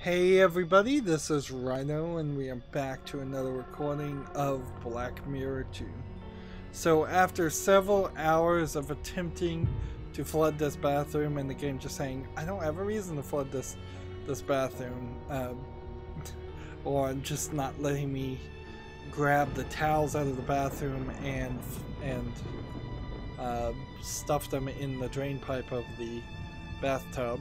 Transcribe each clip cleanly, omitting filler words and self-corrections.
Hey everybody, this is Rydo and we are back to another recording of Black Mirror 2. So after several hours of attempting to flood this bathroom and the game just saying, I don't have a reason to flood this bathroom, or just not letting me grab the towels out of the bathroom and stuff them in the drain pipe of the bathtub,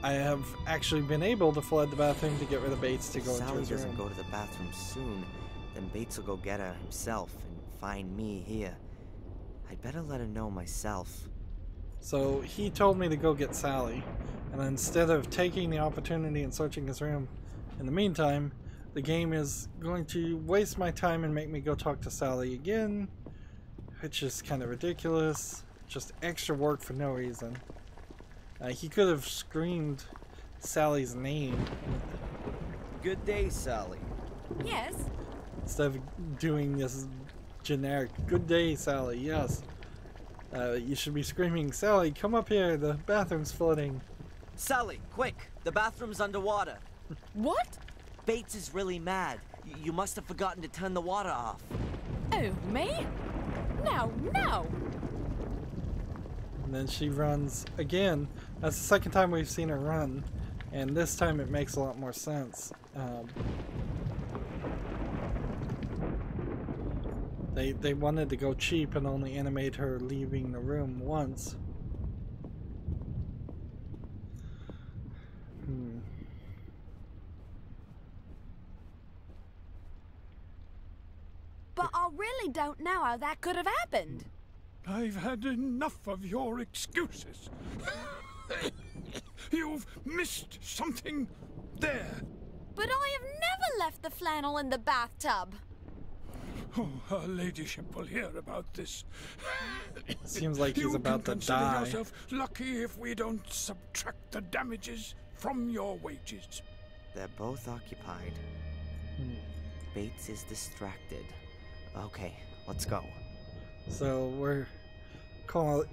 I have actually been able to flood the bathroom to get rid of Bates to go into his room. Sally doesn't go to the bathroom soon, then Bates will go get her himself and find me here. I'd better let her know myself. So he told me to go get Sally, and instead of taking the opportunity and searching his room, in the meantime, the game is going to waste my time and make me go talk to Sally again, which is kind of ridiculous. Just extra work for no reason. He could have screamed Sally's name. Good day, Sally. Yes. Instead of doing this generic, good day, Sally, yes. You should be screaming, Sally, come up here, the bathroom's flooding. Sally, quick! The bathroom's underwater. What? Bates is really mad. You must have forgotten to turn the water off. Oh, me? No, no! And then she runs again. That's the second time we've seen her run, and this time it makes a lot more sense. They wanted to go cheap and only animate her leaving the room once. But I really don't know how that could have happened. I've had enough of your excuses. You've missed something there. But I have never left the flannel in the bathtub. Oh, her ladyship will hear about this. Seems like he's about to die. You can consider yourself lucky if we don't subtract the damages from your wages. They're both occupied. Bates is distracted. Okay, let's go. So we're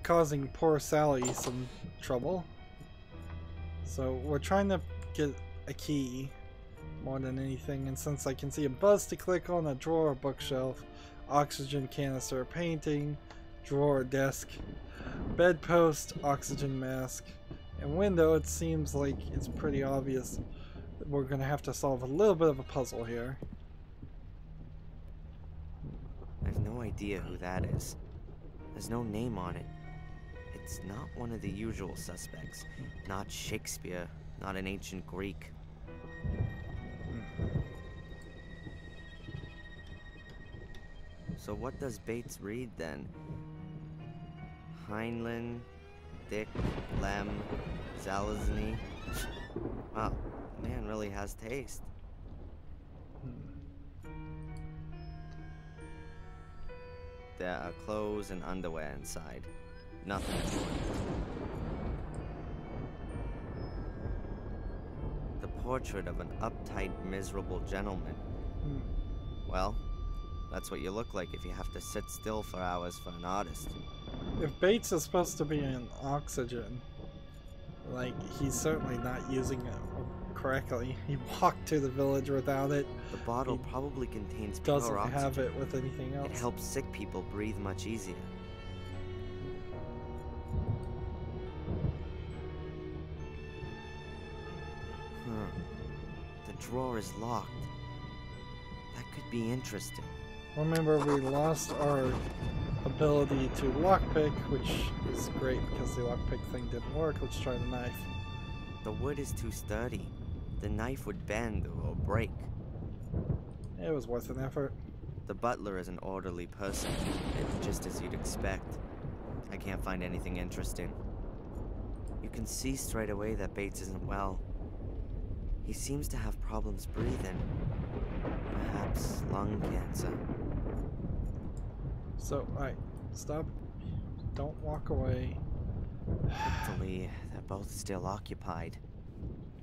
causing poor Sally some trouble. So we're trying to get a key more than anything, and since I can see a buzz to click on, a drawer, bookshelf, oxygen canister, painting, drawer, desk, bedpost, oxygen mask, and window, it seems like it's pretty obvious that we're going to have to solve a little bit of a puzzle here. I have no idea who that is. There's no name on it. It's not one of the usual suspects. Not Shakespeare, not an ancient Greek. So what does Bates read then? Heinlein, Dick, Lem, Zalazny. Wow, the man really has taste. There are clothes and underwear inside. Nothing important. The portrait of an uptight, miserable gentleman. Well, that's what you look like if you have to sit still for hours for an artist. If Bates is supposed to be in oxygen, like, he's certainly not using it correctly. He walked to the village without it. The bottle probably contains pure Doesn't oxygen. have it with anything else. It helps sick people breathe much easier. The drawer is locked. That could be interesting. Remember, we lost our ability to lockpick, which is great because the lockpick thing didn't work. Let's try the knife. The wood is too sturdy. The knife would bend or break. It was worth an effort. The butler is an orderly person, just as you'd expect. I can't find anything interesting. You can see straight away that Bates isn't well. He seems to have problems breathing. Perhaps lung cancer. So, alright, stop. Don't walk away. Hopefully, they're both still occupied.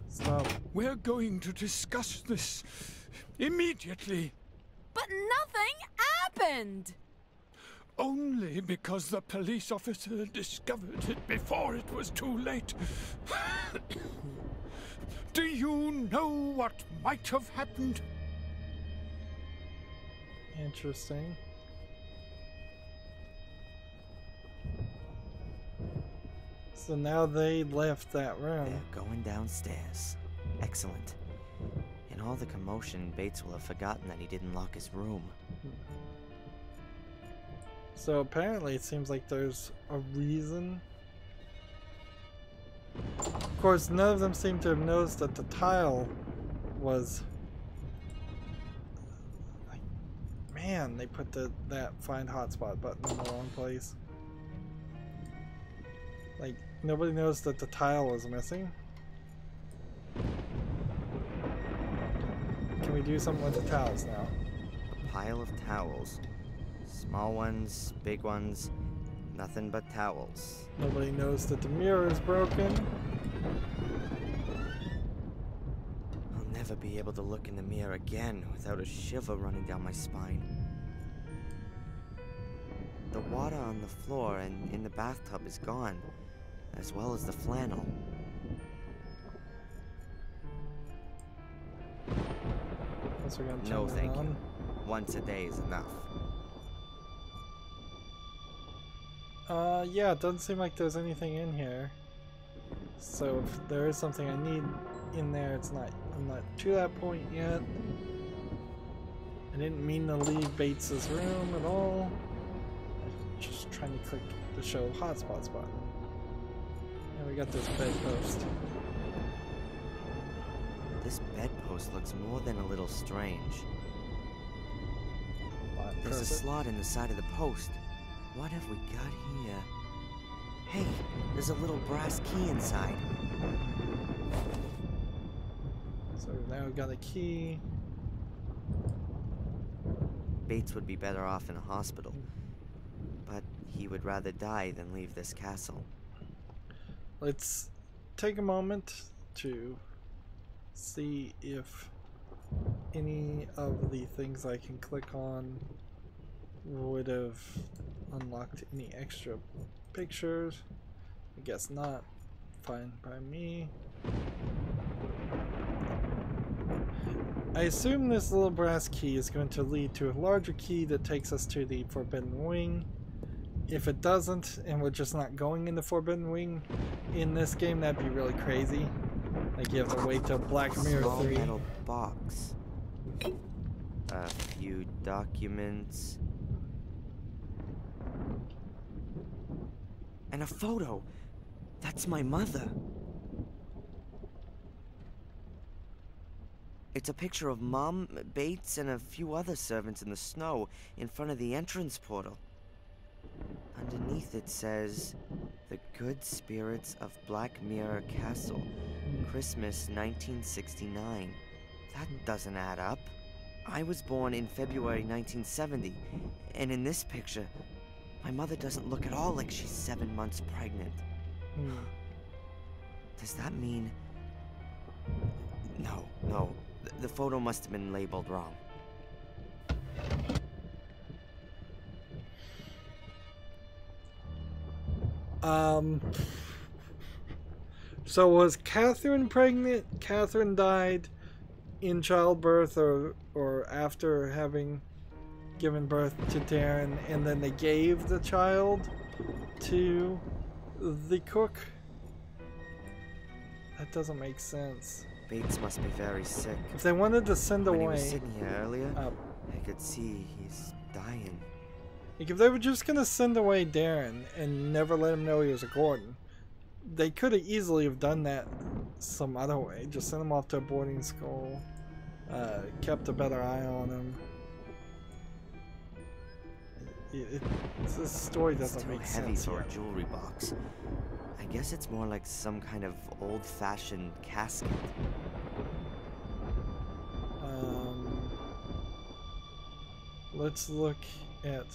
Stop. We're going to discuss this immediately. But nothing happened! Only because the police officer discovered it before it was too late. Do you know what might have happened? Interesting. So now they left that room. They're going downstairs. Excellent. In all the commotion, Bates will have forgotten that he didn't lock his room. So apparently it seems like there's a reason. Of course, none of them seem to have noticed that the tile was... like, man, they put that find hotspot button in the wrong place. Like, nobody noticed that the tile was missing. Can we do something with the towels now? A pile of towels. Small ones, big ones, nothing but towels. Nobody knows that the mirror is broken. I'll never be able to look in the mirror again without a shiver running down my spine. The water on the floor and in the bathtub is gone, as well as the flannel. Guess we're gonna turn No, that thank on. you. Once a day is enough. Yeah, it doesn't seem like there's anything in here. So if there is something I need in there, I'm not to that point yet. I didn't mean to leave Bates's room at all. I'm just trying to click the show hotspots button. And we got this bedpost. This bedpost looks more than a little strange. There's a slot in the side of the post. What have we got here? Hey, there's a little brass key inside. So we've now got a key. Bates would be better off in a hospital, but he would rather die than leave this castle. Let's take a moment to see if any of the things I can click on would have unlocked any extra pictures. I guess not. Fine by me. I assume this little brass key is going to lead to a larger key that takes us to the Forbidden Wing. If it doesn't, and we're just not going in the Forbidden Wing in this game, that'd be really crazy. Like you have to wait till Black Mirror Small 3. metal box. A few documents. And a photo. That's my mother. It's a picture of Mom, Bates, and a few other servants in the snow in front of the entrance portal. Underneath it says, "The Good Spirits of Black Mirror Castle, Christmas 1969. That doesn't add up. I was born in February 1970, and in this picture, my mother doesn't look at all like she's 7 months pregnant. Does that mean... No. The photo must have been labeled wrong. So was Catherine pregnant? Catherine died in childbirth or after having given birth to Darren, and then they gave the child to the cook? That doesn't make sense. Bates must be very sick. If they wanted to send When away... he was sitting here earlier, uh, I could see he's dying. Like if they were just gonna send away Darren and never let him know he was a Gordon, they could have easily have done that some other way. Just sent him off to a boarding school, kept a better eye on him. This story doesn't make sense. It's too heavy for yet. a jewelry box. I guess it's more like some kind of old-fashioned casket. Let's look at...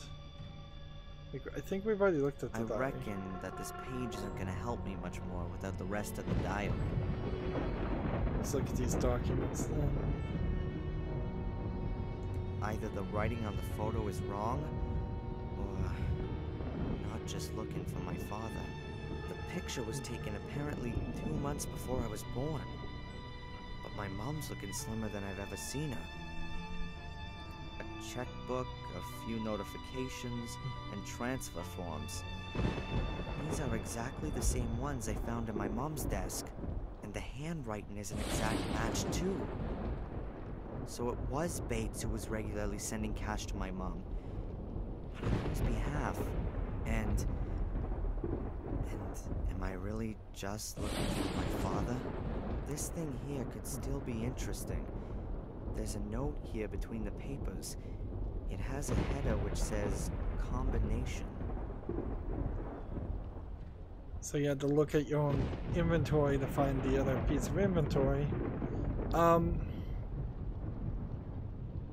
I think we've already looked at the I diary. reckon that this page isn't going to help me much more without the rest of the diary. Let's look at these documents then. Either the writing on the photo is wrong, or just looking for my father. The picture was taken apparently 2 months before I was born. But my mom's looking slimmer than I've ever seen her. A checkbook, a few notifications, and transfer forms. These are exactly the same ones I found in my mom's desk. And the handwriting is an exact match too. So it was Bates who was regularly sending cash to my mom. On his behalf. And am I really just looking for my father? This thing here could still be interesting. There's a note here between the papers. It has a header which says combination. So you had to look at your own inventory to find the other piece of inventory.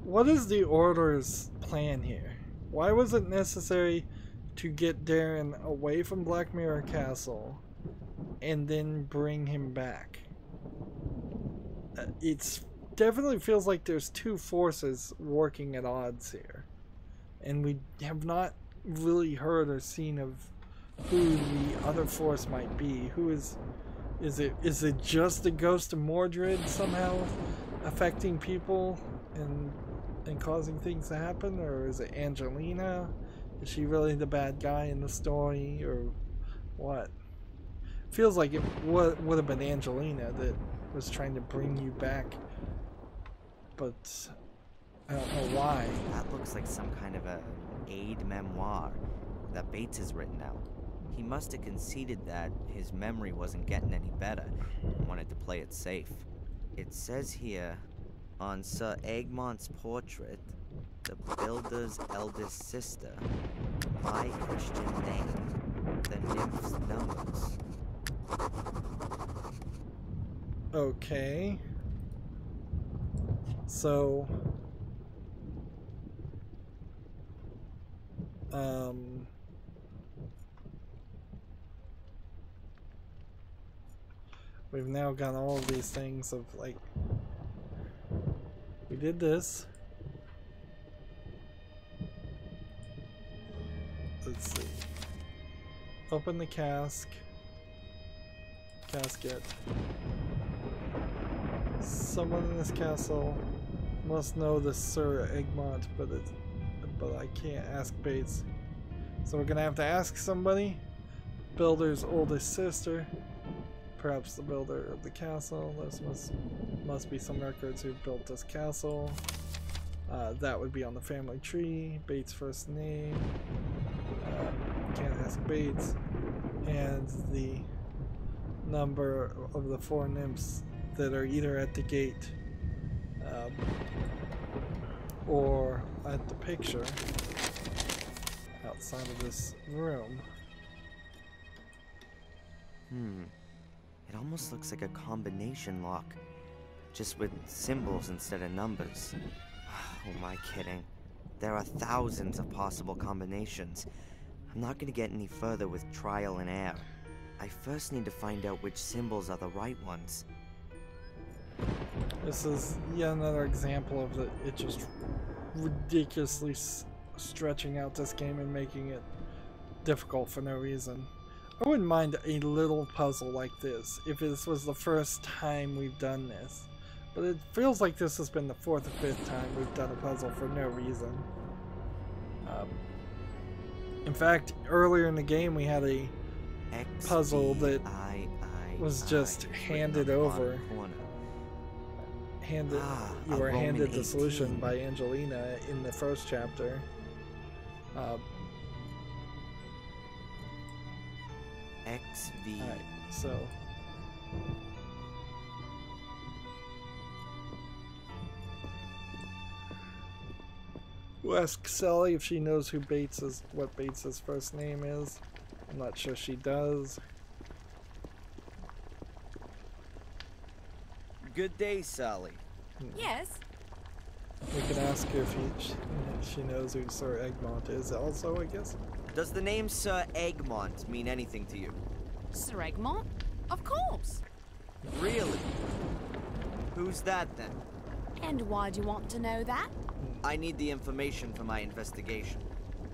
What is the Order's plan here? Why was it necessary to get Darren away from Black Mirror Castle and then bring him back? It definitely feels like there's two forces working at odds here. And we have not really heard or seen of who the other force might be. Who is it just the ghost of Mordred somehow affecting people and causing things to happen? Or is it Angelina? Is she really the bad guy in the story, or what? Feels like it would have been Angelina that was trying to bring you back, but I don't know why. That looks like some kind of a aid memoir that Bates has written out. He must have conceded that his memory wasn't getting any better and wanted to play it safe. It says here, on Sir Egmont's portrait, the builder's eldest sister, my Christian name, the nymph's numbers. Okay. So, we've now got all of these things of like, we did this. Let's see. Open the casket. Someone in this castle must know the Sir Egmont, but I can't ask Bates. So we're gonna have to ask somebody. Builder's oldest sister. Perhaps the builder of the castle. There must be some records who built this castle. That would be on the family tree. Bates' first name. Can't ask Bates. And the number of the 4 nymphs that are either at the gate or at the picture outside of this room. It almost looks like a combination lock, just with symbols instead of numbers. Oh, am I kidding? There are thousands of possible combinations. I'm not going to get any further with trial and error. I first need to find out which symbols are the right ones. This is yet another example of it just ridiculously stretching out this game and making it difficult for no reason. I wouldn't mind a little puzzle like this if this was the first time we've done this, but it feels like this has been the 4th or 5th time we've done a puzzle for no reason. In fact, earlier in the game we had a puzzle that was just handed over. You were handed the solution by Angelina in the first chapter. XV. Alright, so we'll ask Sally if she knows who what Bates's first name is. I'm not sure she does. Good day, Sally. Yes. We can ask her if she knows who Sir Egmont is also, I guess. Does the name Sir Egmont mean anything to you? Sir Egmont? Of course. Really? Who's that then? And why do you want to know that? I need the information for my investigation.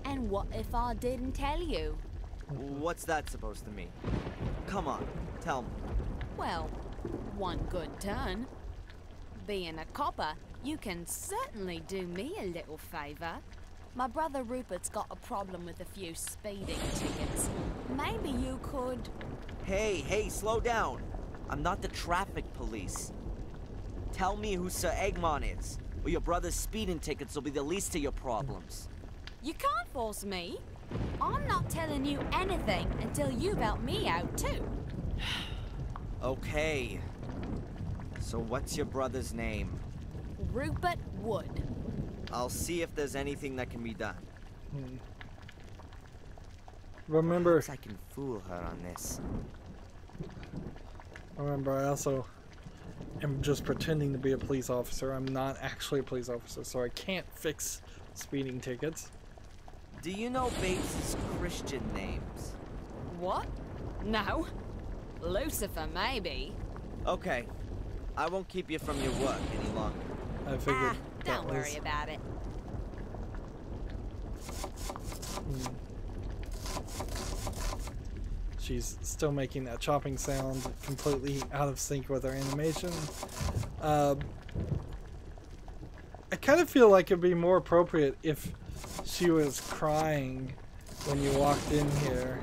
And what if I didn't tell you? What's that supposed to mean? Come on, tell me. Well, one good turn. Being a copper, you can certainly do me a little favor. My brother Rupert's got a problem with a few speeding tickets. Maybe you could... Hey, slow down. I'm not the traffic police. Tell me who Sir Egmont is, or your brother's speeding tickets will be the least of your problems. You can't force me. I'm not telling you anything until you've helped me out too. Okay. So what's your brother's name? Rupert Wood. I'll see if there's anything that can be done. Remember, Perhaps I can fool her on this. I also am just pretending to be a police officer. I'm not actually a police officer, so I can't fix speeding tickets. Do you know Bates's Christian names? What? No. Lucifer, maybe. Okay. I won't keep you from your work any longer. I figured Don't worry about it. She's still making that chopping sound, completely out of sync with her animation. I kind of feel like it'd be more appropriate if she was crying when you walked in here,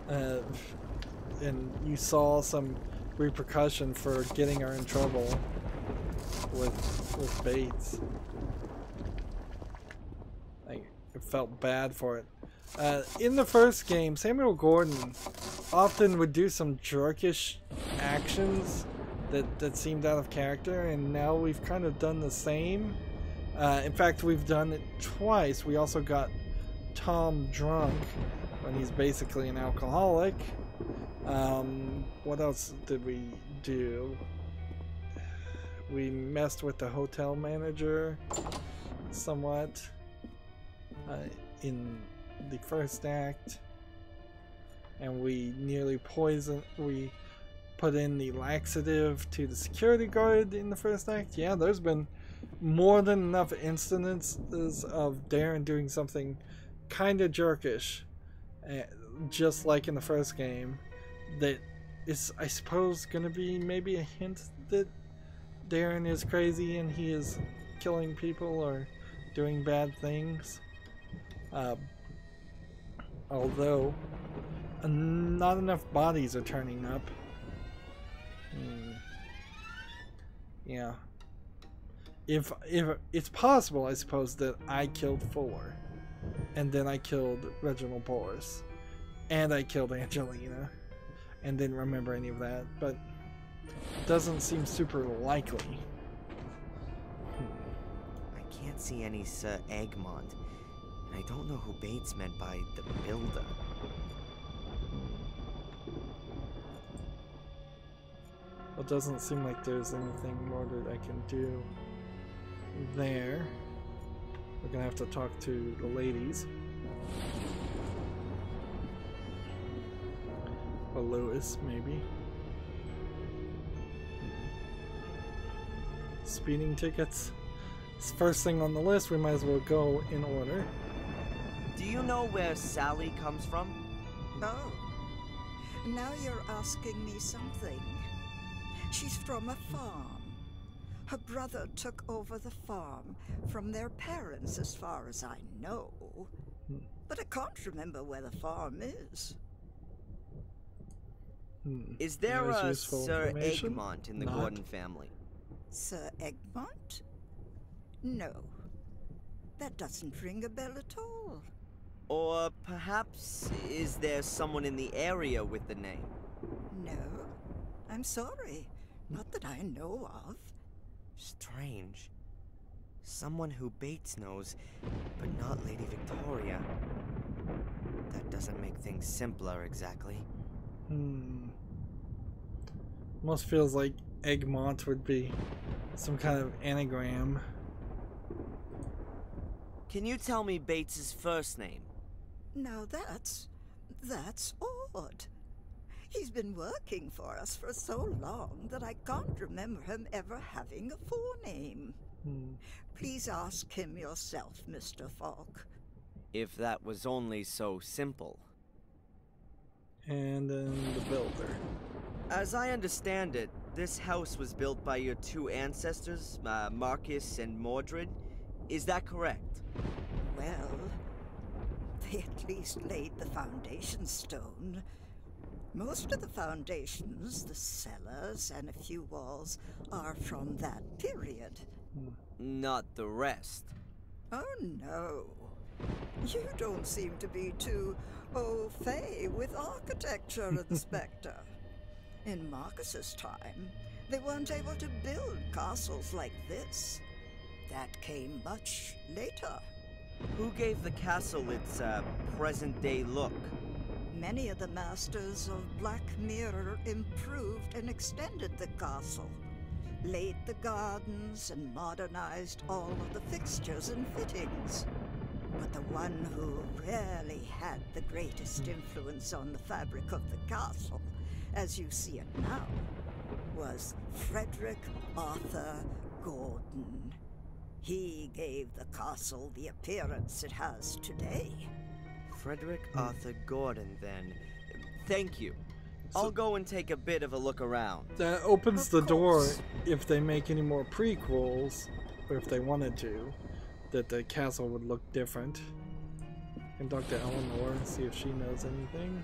and you saw some repercussion for getting her in trouble with Bates. I felt bad for it. In the first game, Samuel Gordon often would do some jerkish actions that seemed out of character, and now we've kind of done the same. In fact, we've done it twice. We also got Tom drunk when he's basically an alcoholic. What else did we do? We messed with the hotel manager somewhat in the first act, and we nearly we put in the laxative to the security guard in the first act. Yeah, there's been more than enough incidences of Darren doing something kind of jerkish, just like in the first game, that is, I suppose, gonna be maybe a hint that Darren is crazy and he is killing people or doing bad things. Although not enough bodies are turning up. Yeah. If it's possible, I suppose, that I killed Fuller, and then I killed Reginald Boris, and I killed Angelina, and didn't remember any of that, but it doesn't seem super likely. I can't see any Sir Egmont, and I don't know who Bates meant by the builder. It doesn't seem like there's anything more that I can do there. We're gonna have to talk to the ladies. Or Lewis, maybe. Speeding tickets. It's first thing on the list. We might as well go in order. Do you know where Sally comes from? Oh, now you're asking me something. She's from a farm. Her brother took over the farm from their parents, as far as I know. But I can't remember where the farm is. Is there There's a useful Sir information? Egmont in the Not. Gordon family? Sir Egmont? No. That doesn't ring a bell at all. Or perhaps is there someone in the area with the name? No. I'm sorry. Not that I know of. Strange. Someone who Bates knows, but not Lady Victoria. That doesn't make things simpler, exactly. Almost feels like Egmont would be some kind of anagram. Can you tell me Bates's first name? Now that's odd. He's been working for us for so long that I can't remember him ever having a forename. Please ask him yourself, Mr. Falk. If that was only so simple. And then the builder. As I understand it, this house was built by your two ancestors, Marcus and Mordred. Is that correct? Well, they at least laid the foundation stone. Most of the foundations, the cellars, and a few walls are from that period. Not the rest. Oh no. You don't seem to be too au fait with architecture of the Spectre. In Marcus's time, they weren't able to build castles like this. That came much later. Who gave the castle its present-day look? Many of the masters of Black Mirror improved and extended the castle, laid the gardens, and modernized all of the fixtures and fittings. But the one who really had the greatest influence on the fabric of the castle, as you see it now, was Frederick Arthur Gordon. He gave the castle the appearance it has today. Frederick Arthur Gordon, then. Thank you. I'll go and take a bit of a look around. That opens the Of door course. if they make any more prequels, or if they wanted to, that the castle would look different. I can talk to Eleanor and see if she knows anything.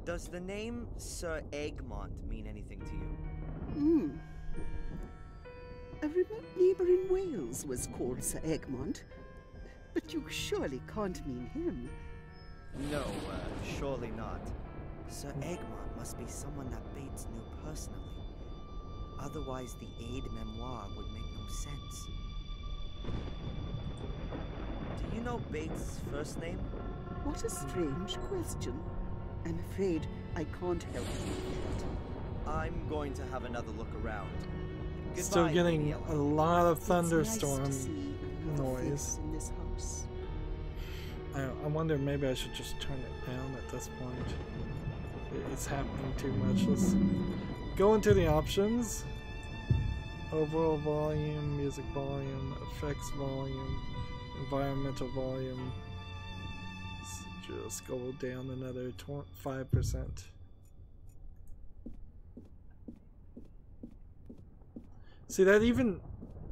Does the name Sir Egmont mean anything to you? A remote neighbour in Wales was called Sir Egmont, but you surely can't mean him. No, surely not. Sir Egmont must be someone that Bates knew personally. Otherwise, the aid memoir would make no sense. Do you know Bates' first name? What a strange question. I'm afraid I can't help you with that. I'm going to have another look around. Goodbye, Still getting Lady a Eleanor. lot of It's thunderstorm nice to see another noise. face in this house. I wonder maybe I should just turn it down at this point. It's happening too much. Let's go into the options. Overall volume, music volume, effects volume, environmental volume. Let's just go down another 5%. See, that even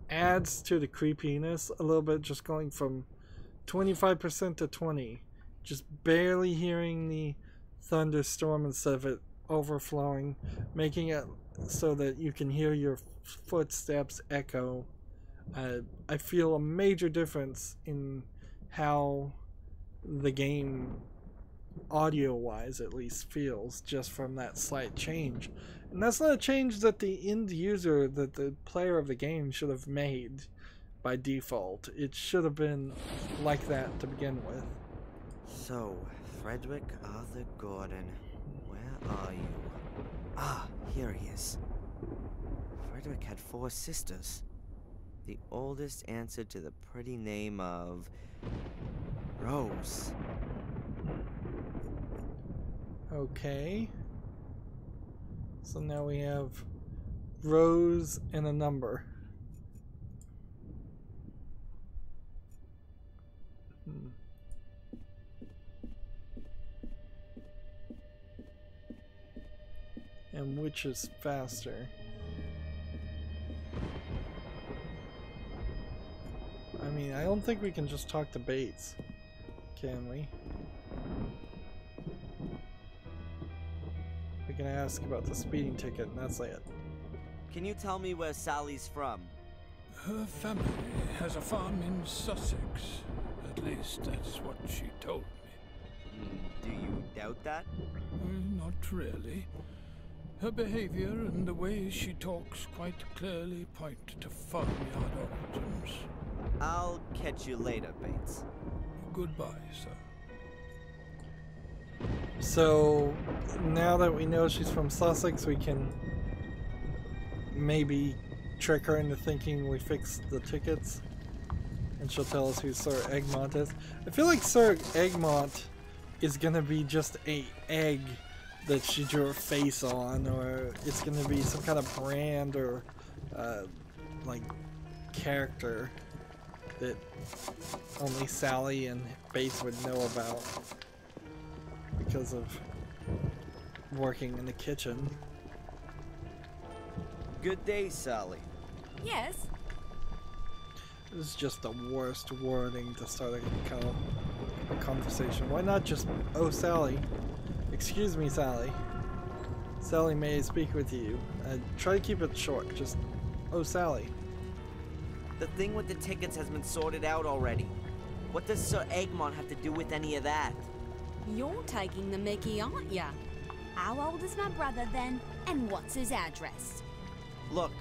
adds to the creepiness a little bit, just going from 25% to 20. Just barely hearing the thunderstorm instead of it overflowing, making it so that you can hear your footsteps echo. I feel a major difference in how the game, audio-wise at least, feels just from that slight change. And that's not a change that the end user, that the player of the game should have made by default. It should have been like that to begin with. So, Frederick Arthur Gordon, where are you? Ah, here he is. Frederick had 4 sisters. The oldest answered to the pretty name of Rose. Okay. So now we have Rose and a number. And which is faster? I mean, I don't think we can just talk to Bates, can we? We can ask about the speeding ticket, and that's it. Can you tell me where Sally's from? Her family has a farm in Sussex. At least that's what she told me. Do you doubt that? Not really. Her behavior and the way she talks quite clearly point to farmyard origins. I'll catch you later, Bates. Goodbye, sir. So now that we know she's from Sussex, we can maybe trick her into thinking we fixed the tickets, and she'll tell us who Sir Egmont is. I feel like Sir Egmont is gonna be just a egg that she drew her face on, or it's gonna be some kind of brand or like character. that only Sally and Bates would know about because of working in the kitchen. Good day, Sally. Yes? This is just the worst wording to start a conversation. Why not just, oh Sally, excuse me Sally. Sally, may I speak with you? Try to keep it short, just, oh Sally. The thing with the tickets has been sorted out already. What does Sir Egmont have to do with any of that? You're taking the mickey, aren't ya? How old is my brother then? And what's his address? Look,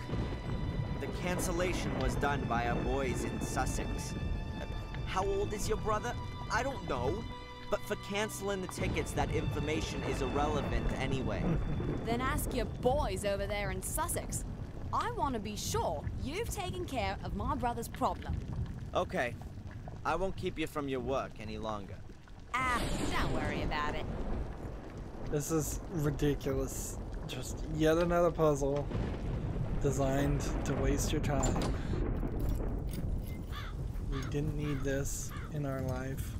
the cancellation was done by our boys in Sussex. How old is your brother? I don't know. But for canceling the tickets, that information is irrelevant anyway. Then ask your boys over there in Sussex. I want to be sure you've taken care of my brother's problem. Okay. I won't keep you from your work any longer. Ah, don't worry about it. This is ridiculous. Just yet another puzzle designed to waste your time. We didn't need this in our life.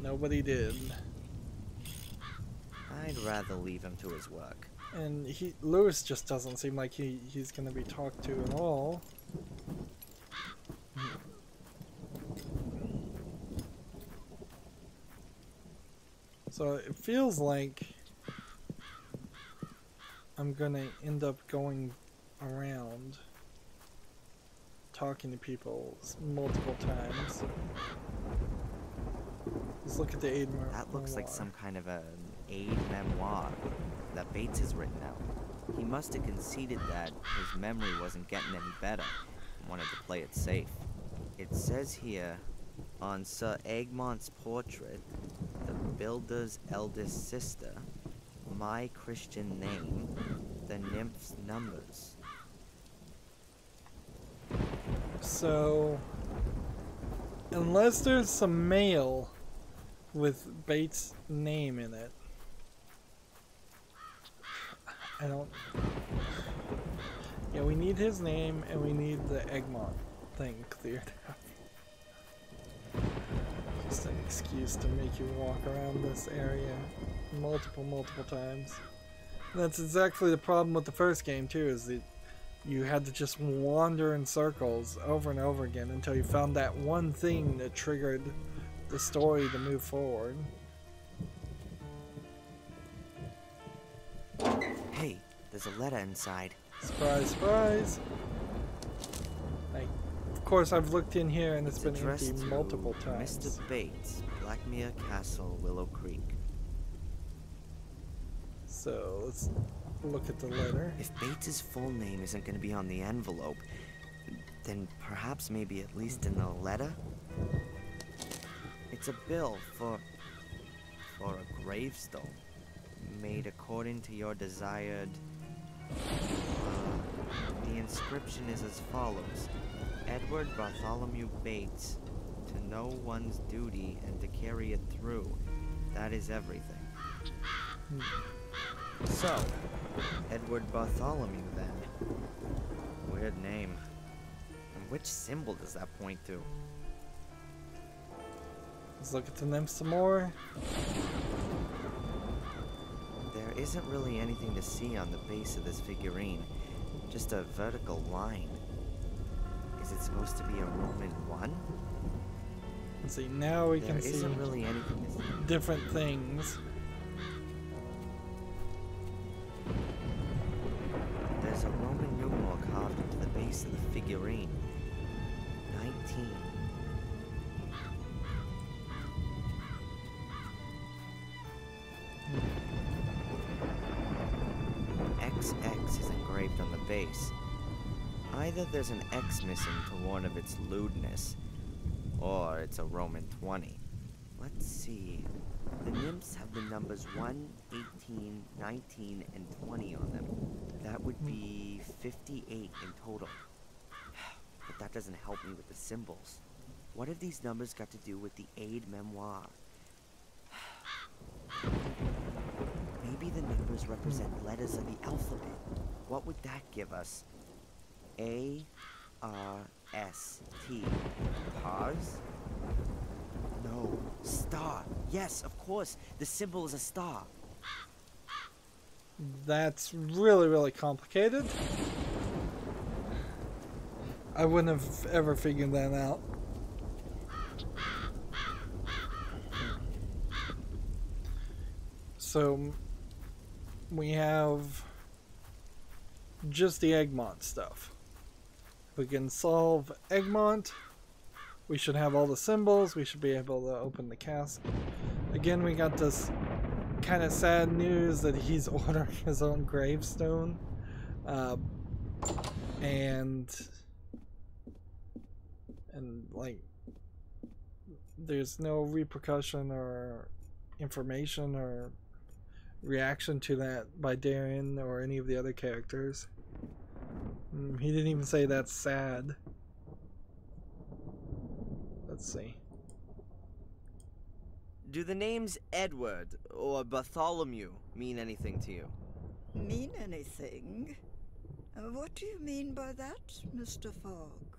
Nobody did. I'd rather leave him to his work. And Lewis just doesn't seem like he's gonna be talked to at all. So it feels like I'm gonna end up going around talking to people multiple times. Let's look at the aid memoir. That looks like some kind of an aid memoir that Bates has written out. He must have conceded that his memory wasn't getting any better and wanted to play it safe. It says here, on Sir Egmont's portrait, the builder's eldest sister, my Christian name, the nymph's numbers. So, unless there's some mail with Bates' name in it, I don't... Yeah, we need his name and we need the Egmont thing cleared up. Just an excuse to make you walk around this area multiple times. And that's exactly the problem with the first game too, is that you had to just wander in circles over and over again until you found that one thing that triggered the story to move forward. Hey, there's a letter inside. Surprise, surprise! Of course, I've looked in here and it's been empty addressed to multiple times. Mr. Bates, Blackmere Castle, Willow Creek. So let's look at the letter. If Bates's full name isn't going to be on the envelope, then perhaps maybe at least in the letter? It's a bill for a gravestone, made according to your desired... the inscription is as follows. Edward Bartholomew Bates, to know one's duty and to carry it through. That is everything. So, Edward Bartholomew then. Weird name. And which symbol does that point to? Let's look at the name some more. There isn't really anything to see on the base of this figurine. Just a vertical line. Is it supposed to be a Roman 1? Let's see, now we can see There isn't really anything to see. different things. There's a Roman numeral carved into the base of the figurine. 19. XX is engraved on the base. Either there's an X missing to warn of its lewdness, or it's a Roman 20. Let's see. The nymphs have the numbers 1, 18, 19, and 20 on them. That would be 58 in total. But that doesn't help me with the symbols. What have these numbers got to do with the aid memoir? Maybe the numbers represent letters of the alphabet. What would that give us? A, S-T. Pars? No. Star. Yes, of course. The symbol is a star. That's really, really complicated. I wouldn't have ever figured that out. So we have just the Egmont stuff. If we can solve Egmont, we should have all the symbols. We should be able to open the cask. Again, we got this kind of sad news that he's ordering his own gravestone. And like, there's no repercussion or information or reaction to that by Darren or any of the other characters. He didn't even say that's sad. Let's see. Do the names Edward or Bartholomew mean anything to you? Mean anything? What do you mean by that, Mr. Fogg?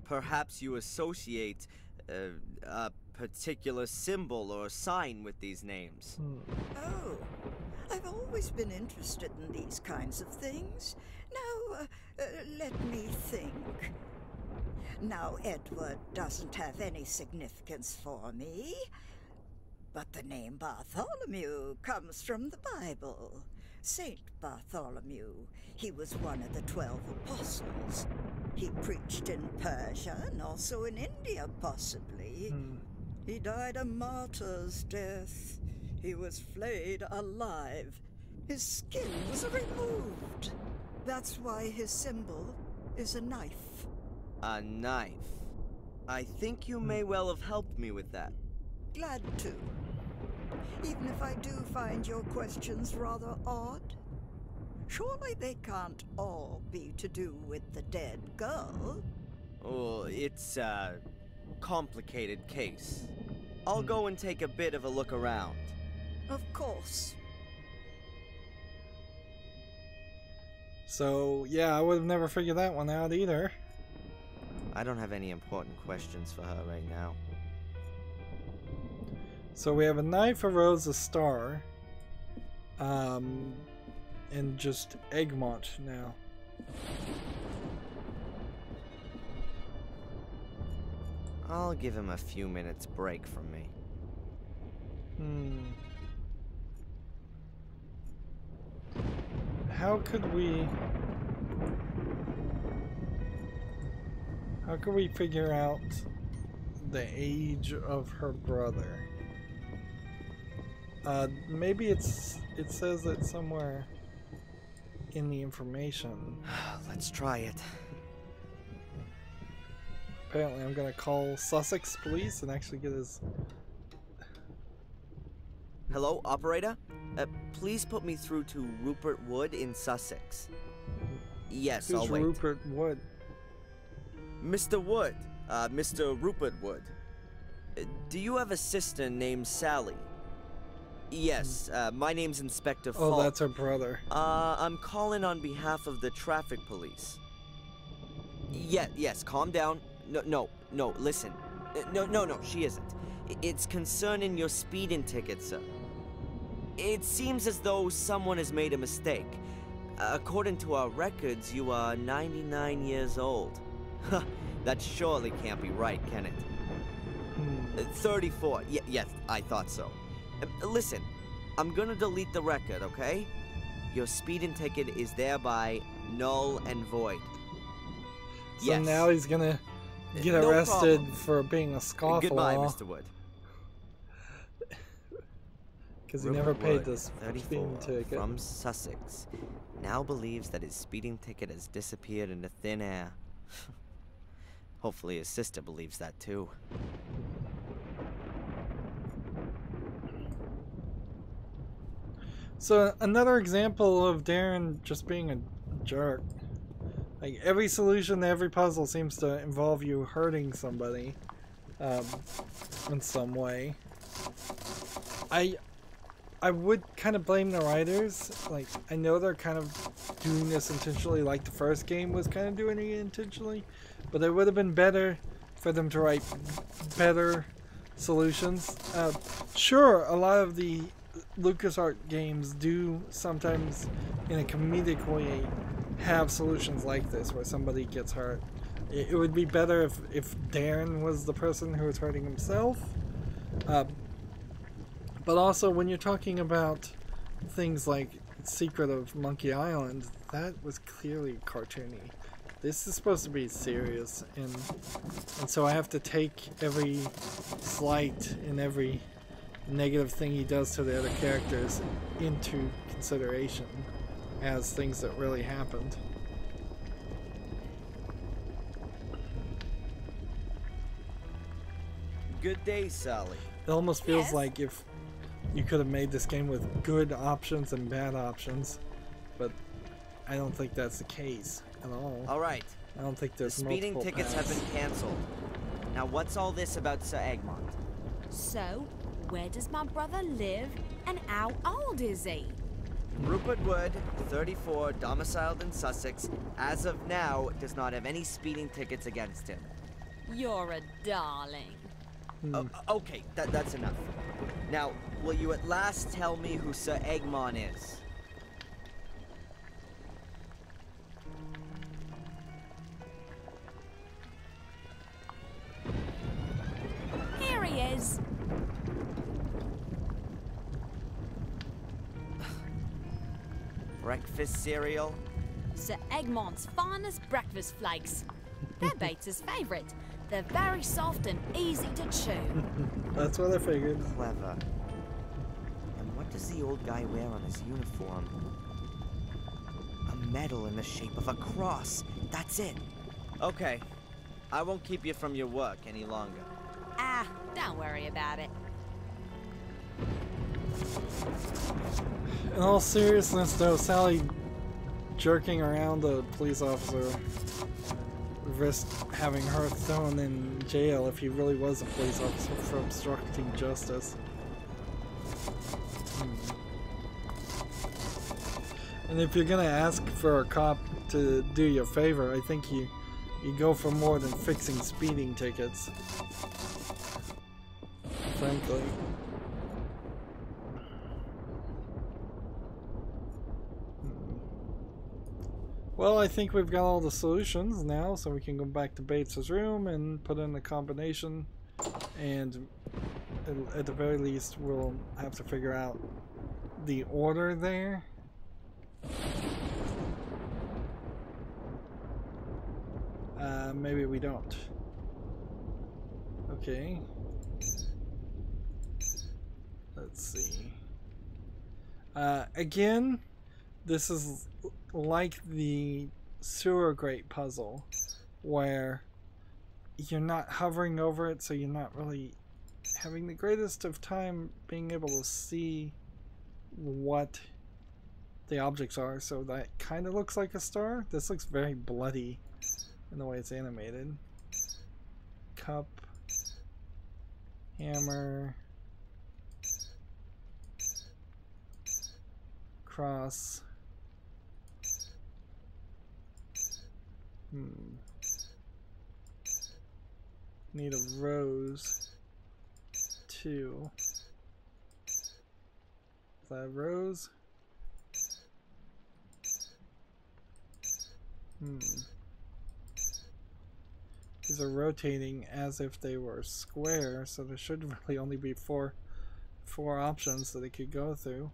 Perhaps you associate a particular symbol or sign with these names. Oh, I've always been interested in these kinds of things. Now, let me think. Now, Edward doesn't have any significance for me, but the name Bartholomew comes from the Bible. Saint Bartholomew. He was one of the 12 apostles. He preached in Persia and also in India, possibly. He died a martyr's death. He was flayed alive. His skin was removed. That's why his symbol is a knife. A knife. I think you may well have helped me with that. Glad to. Even if I do find your questions rather odd. Surely they can't all be to do with the dead girl. Oh, it's a complicated case. I'll go and take a bit of a look around. Of course. So, yeah, I would have never figured that one out either. I don't have any important questions for her right now. So we have a knife, a rose, a star, and just Egmont now. I'll give him a few minutes break from me. How could we figure out the age of her brother? Maybe it says it somewhere in the information. Let's try it. Apparently I'm gonna call Sussex police and actually get his... Hello, operator? Please put me through to Rupert Wood in Sussex. Yes, Who's I'll wait. Rupert Wood? Mr. Wood. Mr. Rupert Wood. Do you have a sister named Sally? Yes, my name's Inspector Falk. Oh, that's her brother. I'm calling on behalf of the traffic police. Yes, calm down. No, listen. No, she isn't. It's concerning your speeding ticket, sir. It seems as though someone has made a mistake. According to our records, you are 99 years old. That surely can't be right, can it? 34. Yes, I thought so. Listen, I'm gonna delete the record, okay? Your speeding ticket is thereby null and void. So now he's gonna get arrested for being a scofflaw. Goodbye, Mr. Wood. Because he never paid this 34, speeding ticket. From Sussex, now believes that his speeding ticket has disappeared into thin air. Hopefully his sister believes that too. So another example of Darren just being a jerk. Like every solution to every puzzle seems to involve you hurting somebody in some way. I would kind of blame the writers. Like, I know they're kind of doing this intentionally, like the first game was kind of doing it intentionally, but it would have been better for them to write better solutions. Sure, a lot of the LucasArts games do sometimes, in a comedic way, have solutions like this where somebody gets hurt. It would be better if Darren was the person who was hurting himself. But also, when you're talking about things like Secret of Monkey Island, that was clearly cartoony. This is supposed to be serious, and so I have to take every slight and every negative thing he does to the other characters into consideration as things that really happened. Good day, Sally. It almost feels like if you could have made this game with good options and bad options, but I don't think that's the case at all. All right. I don't think there's The speeding multiple tickets paths. have been canceled. Now, what's all this about Sir Egmont? So, where does my brother live, and how old is he? Rupert Wood, 34, domiciled in Sussex, as of now, does not have any speeding tickets against him. You're a darling. Okay, that's enough. Now, will you at last tell me who Sir Egmont is? Here he is. Breakfast cereal? Sir Egmont's finest breakfast flakes. They're Bates's favourite. They're very soft and easy to chew. That's what I figured. Clever. And what does the old guy wear on his uniform? A medal in the shape of a cross. That's it. Okay. I won't keep you from your work any longer. Ah, don't worry about it. In all seriousness, though, Sally jerking around a police officer risked having her thrown in jail if he really was a police officer for obstructing justice. And if you're gonna ask for a cop to do you a favor, I think you go for more than fixing speeding tickets. Frankly. Well, I think we've got all the solutions now, so we can go back to Bates's room and put in the combination, and at the very least we'll have to figure out the order there. Maybe we don't. Okay. Let's see. Again, this is like the sewer grate puzzle, where you're not hovering over it, so you're not really having the greatest of time being able to see what the objects are. So that kind of looks like a star. This looks very bloody in the way it's animated. Cup, hammer, cross. Need a rose. 2. Is that a rose? These are rotating as if they were square, so there should really only be four options that it could go through.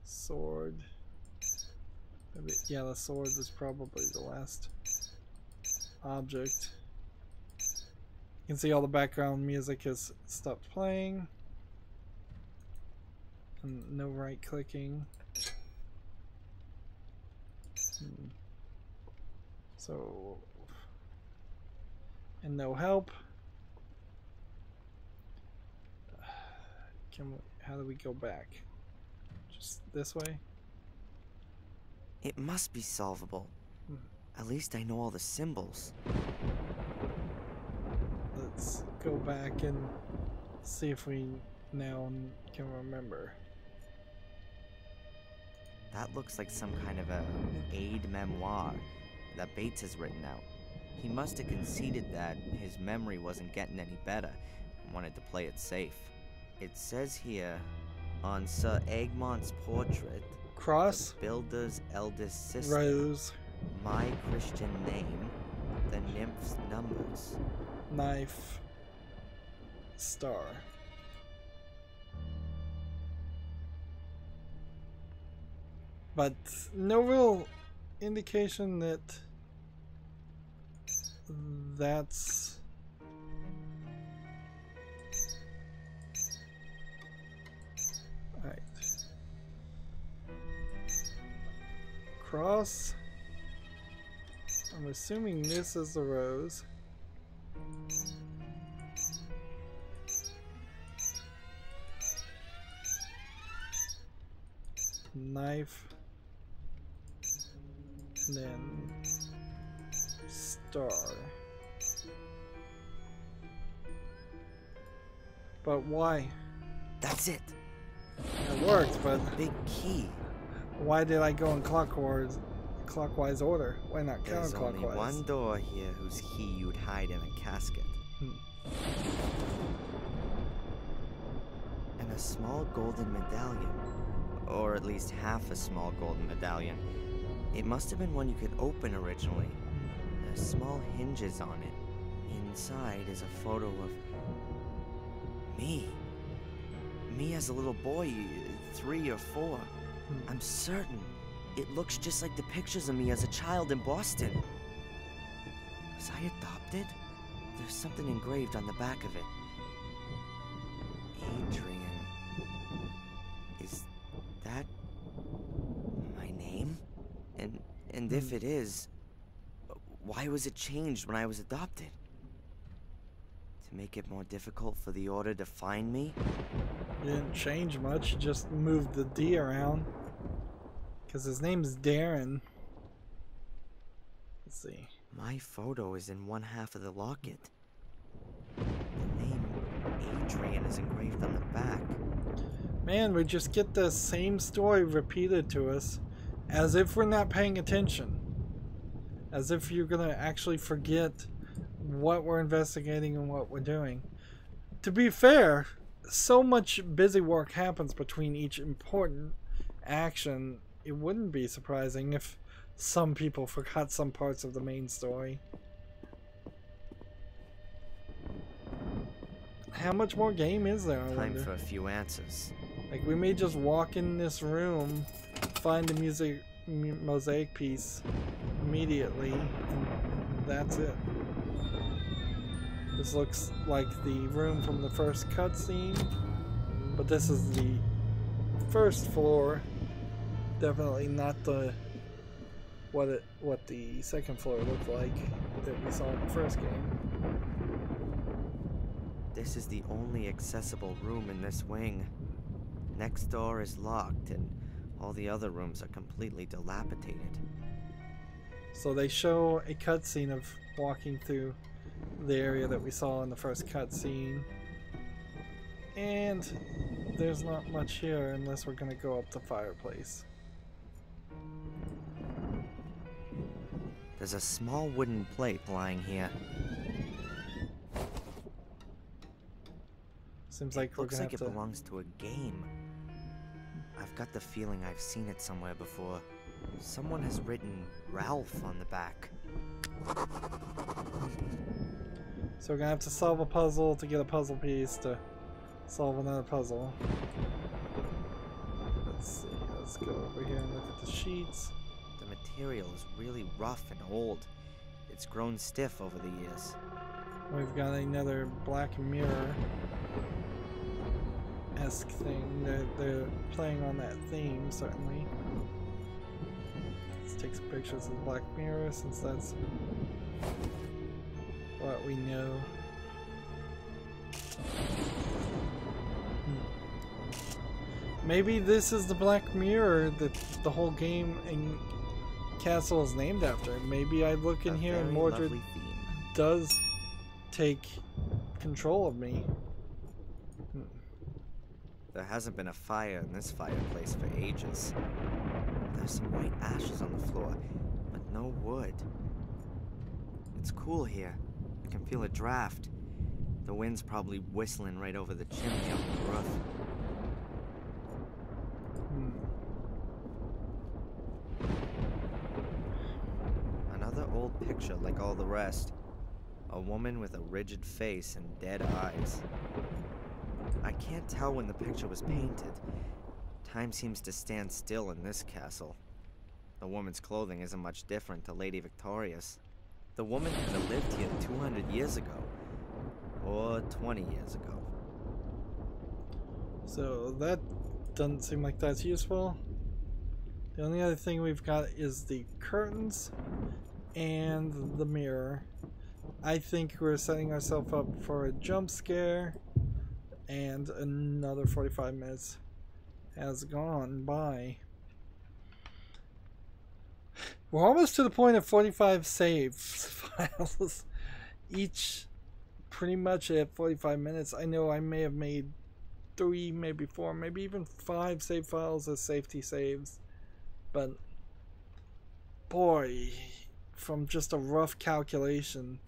Sword. Maybe, yeah, the sword was probably the last object. You can see all the background music has stopped playing. And no right clicking. So, and no help. How do we go back? Just this way? It must be solvable. At least I know all the symbols. Let's go back and see if we now can remember. That looks like some kind of a aid memoir that Bates has written out. He must have conceded that his memory wasn't getting any better and wanted to play it safe. It says here, on Sir Egmont's portrait, Cross. the builder's eldest sister, Rose. my Christian name, the nymph's numbers. Knife. Star. But no real indication that that's right. Cross. I'm assuming this is the rose. Knife. And then star. But why? That's it. It worked, but Big key. why did I go in clockwise order? Why not There's only counterclockwise? one door here whose key you'd hide in a casket. And a small golden medallion. Or at least half a small golden medallion. It must have been one you could open originally. There's small hinges on it. Inside is a photo of me. Me as a little boy, 3 or 4. I'm certain it looks just like the pictures of me as a child in Boston. Was I adopted? There's something engraved on the back of it. Adrian. Is that my name? And if it is, why was it changed when I was adopted? To make it more difficult for the Order to find me? You didn't change much, you just moved the D around. Because his name's Darren. Let's see. My photo is in one half of the locket. The name Adrian is engraved on the back. Man, we just get the same story repeated to us as if we're not paying attention. As if you're gonna actually forget what we're investigating and what we're doing. To be fair, so much busy work happens between each important action, it wouldn't be surprising if some people forgot some parts of the main story. How much more game is there, I Time wonder? for a few answers. Like, we may just walk in this room, find the mosaic piece immediately, and that's it. This looks like the room from the first cutscene, but this is the first floor. Definitely not the what the second floor looked like that we saw in the first game. This is the only accessible room in this wing. Next door is locked, and all the other rooms are completely dilapidated. So they show a cutscene of walking through the area that we saw in the first cutscene. And there's not much here unless we're gonna go up the fireplace. There's a small wooden plate lying here. Seems like It we're looks gonna like have it to... belongs to a game. I've got the feeling I've seen it somewhere before. Someone has written Ralph on the back. So we're gonna have to solve a puzzle to get a puzzle piece to solve another puzzle. Let's see, let's go over here and look at the sheets. The material is really rough and old. It's grown stiff over the years. We've got another black mirror-esque thing. They're playing on that theme, certainly. Let's take some pictures of the black mirror since that's what we know. Maybe this is the black mirror that the whole game and castle is named after. Maybe I look in here and Mordred does take control of me. There hasn't been a fire in this fireplace for ages. There's some white ashes on the floor, but no wood. It's cool here. I can feel a draft. The wind's probably whistling right over the chimney up the roof. Another old picture like all the rest. A woman with a rigid face and dead eyes. I can't tell when the picture was painted. Time seems to stand still in this castle. The woman's clothing isn't much different to Lady Victoria's. The woman could have lived here 200 years ago. Or 20 years ago. So that doesn't seem like that's useful. The only other thing we've got is the curtains and the mirror. I think we're setting ourselves up for a jump scare, and another 45 minutes has gone by. We're almost to the point of 45 save files, each pretty much at 45 minutes. I know I may have made 3, maybe 4, maybe even 5 save files as safety saves, but boy, from just a rough calculation,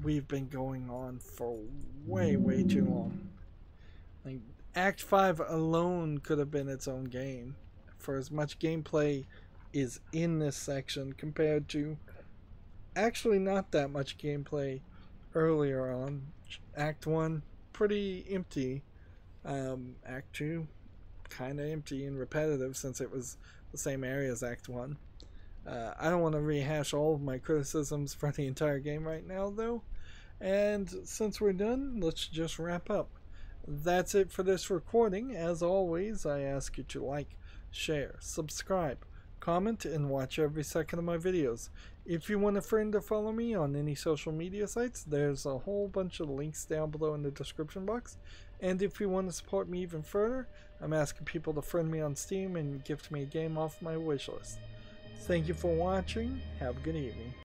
we've been going on for way too long. Like, Act 5 alone could have been its own game, for as much gameplay is in this section compared to actually not that much gameplay earlier on. Act 1 pretty empty. Act 2 kind of empty and repetitive since it was the same area as Act 1. I don't want to rehash all of my criticisms for the entire game right now though, and since we're done, let's just wrap up. That's it for this recording. As always, I ask you to like, share, subscribe, comment, and watch every second of my videos. If you want a friend to follow me on any social media sites, there's a whole bunch of links down below in the description box. And if you want to support me even further, I'm asking people to friend me on Steam and gift me a game off my wishlist. Thank you for watching. Have a good evening.